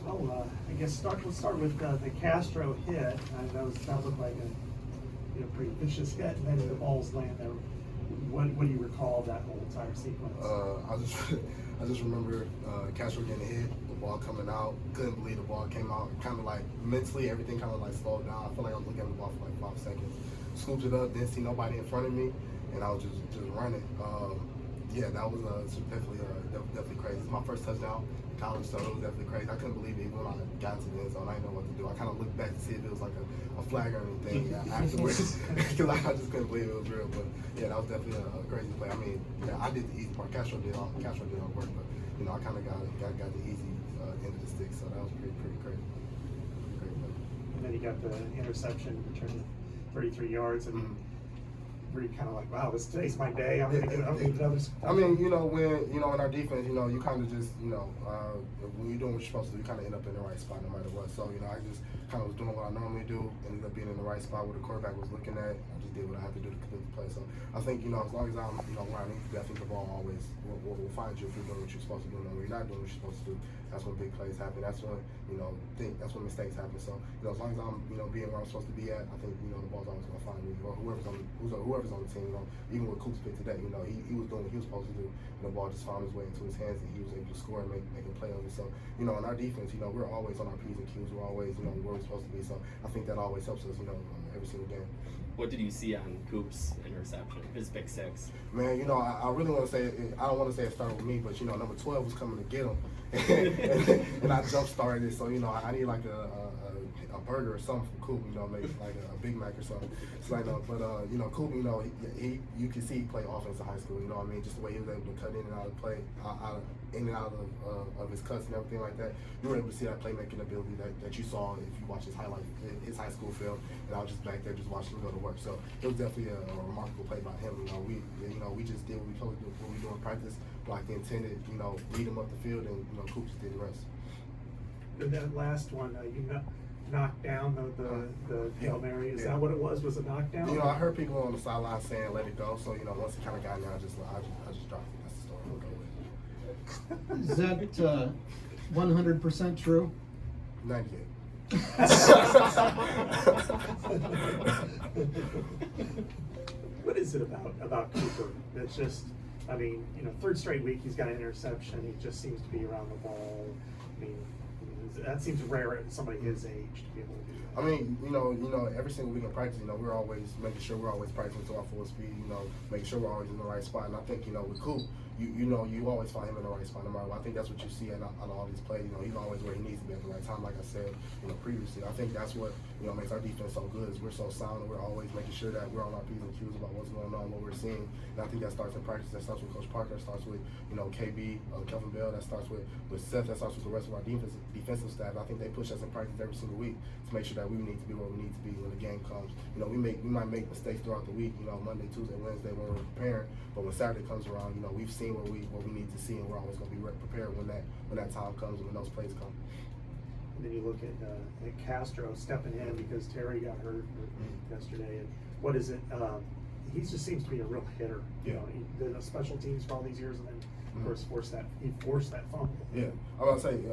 I guess let's start with the Castro hit. That looked like a pretty vicious hit, and then the balls land there. What do you recall of that whole entire sequence? I just remember Castro getting hit, the ball coming out. Couldn't believe the ball came out. Kind of like mentally, everything kind of like slowed down. I felt like I was looking at the ball for like 5 seconds. Scooped it up, didn't see nobody in front of me, and I was just running. Yeah, that was definitely crazy. It's my first touchdown in college, so it was definitely crazy. I couldn't believe it when I got to the end zone. I didn't know what to do. I kind of looked back to see if it was like a flag or anything afterwards, because I just couldn't believe it was real. But yeah, that was definitely a crazy play. I mean, yeah, I did the easy part. Castro did all the work, but I kind of got the easy end of the stick. So that was pretty crazy. Great play. And then you got the interception, returned 33 yards, and were you kind of like, wow, today's my day? I'm going to get another. I mean, when in our defense, you kind of just, when you're doing what you're supposed to do, you kind of end up in the right spot no matter what. So, I just kind of was doing what I normally do, ended up being in the right spot where the quarterback was looking at. I just did what I had to do to complete the play. So, I think, as long as I'm, where I need to be, I think the ball always will find you if you're doing what you're supposed to do. And when you're not doing what you're supposed to do, that's when big plays happen. That's when, that's when mistakes happen. So, as long as I'm, being where I'm supposed to be at, I think, the ball's always going to find me, or whoever's on the team. Even with Coop's pick today, he was doing what he was supposed to do. The ball just found his way into his hands, and he was able to score and make a play on it. So, in our defense, we're always on our P's and Q's. We're always, where we're supposed to be. So, I think that always helps us, every single game. What did you see on Coop's interception, his pick six? Man, I really want to say, I don't want to say it started with me, but, number 12 was coming to get him. and I jump started it. So, I need like a burger or something from Coop, maybe like a Big Mac or something. So I know, but Coop, you can see he play offense in high school. Just the way he was able to cut in and out of play, in and out of his cuts and everything like that. You were able to see that playmaking ability that you saw if you watch his highlight, his high school film. And I was just back there just watching him go to work. So it was definitely a remarkable play by him. We just did what we told him what we do in practice, like the intended, lead him up the field, and Coop just did the rest. That last one, knocked down the Hail Mary. Is that what it was? Was it knockdown? I heard people on the sideline saying let it go. So once it kind of got in there, I just dropped it. That's the story. We'll go with. Is that 100% true? 98. What is it about Cooper that's just? I mean, third straight week he's got an interception. He just seems to be around the ball. I mean, that seems rare at somebody his age to be able to do that. I mean, every single week in practice, we're always making sure we're always practicing to our full speed, making sure we're always in the right spot. And I think, with Coop, you always find him in the right spot no matter what. I think that's what you see on all these plays. He's always where he needs to be at the right time, like I said, previously. I think that's what, makes our defense so good is we're so sound and we're always making sure that we're on our P's and Q's about what's going on, what we're seeing. And I think that starts in practice. That starts with Coach Parker. That starts with, KB, Kelvin Bell. That starts with Seth. That starts with the rest of our defensive staff. I think they push us in practice every single week to make sure that we need to be where we need to be when the game comes. We might make mistakes throughout the week, Monday, Tuesday, Wednesday when we're preparing, but when Saturday comes around, we've seen what we need to see, and we're always going to be prepared when that time comes and when those plays come. And then you look at Castro stepping in because Terry got hurt yesterday. And what is it? He just seems to be a real hitter. Yeah. He did a special teams for all these years, and then of course forced that fumble. Yeah, I was gonna say,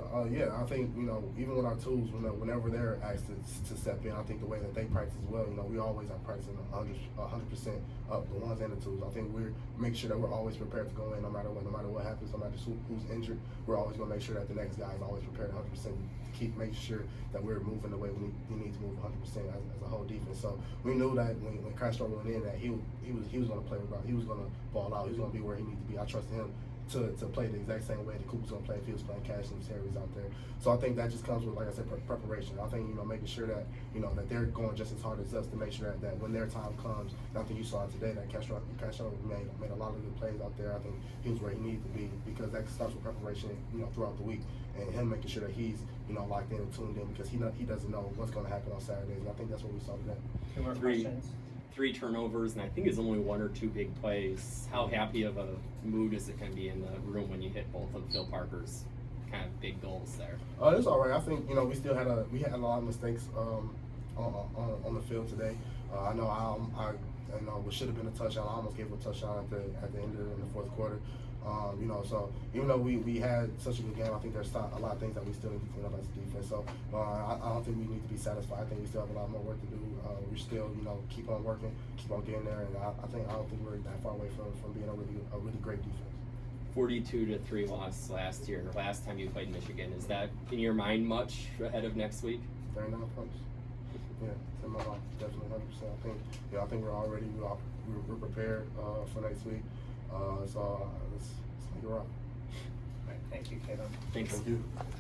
I think even with our tools, whenever they're asked to step in, I think the way that they practice as well, we always are practicing 100% up, the ones and the tools. I think we're making sure that we're always prepared to go in no matter what happens, no matter who's injured. We're always gonna make sure that the next guy is always prepared 100%. Keep making sure that we're moving the way we need to move 100% as a whole defense. So we knew that when Castro went in, that he was gonna play regardless. He was gonna ball out. He was gonna be where he needs to be. I trusted him to play the exact same way that Cooper's going to play if he was playing Cash and Terry's out there. So I think that just comes with, like I said, preparation. I think, making sure that, that they're going just as hard as us to make sure that when their time comes, and I think you saw it today, that Castro made a lot of good plays out there. I think he was where he needed to be because that starts with preparation, throughout the week, and him making sure that he's, locked in and tuned in because he doesn't know what's going to happen on Saturdays. And I think that's what we saw today. Two more questions. 3 turnovers, and I think it's only 1 or 2 big plays. How happy of a mood is it going to be in the room when you hit both of Phil Parker's kind of big goals there? It's all right. I think we still had a lot of mistakes on the field today. I know I know what should have been a touchdown. I almost gave a touchdown at the end of the fourth quarter. So even though we had such a good game, I think there's a lot of things that we still need to clean up as a defense. So I don't think we need to be satisfied. I think we still have a lot more work to do. We still, keep on working, keep on getting there, and I don't think we're that far away from being a really great defense. 42-3 loss last year. Last time you played Michigan, is that in your mind much ahead of next week? 39 points. Yeah, it's in my mind, definitely 100%. I think we're prepared for next week. So let's make it rock. All right, thank you, Kaevon. Thanks. Thank you.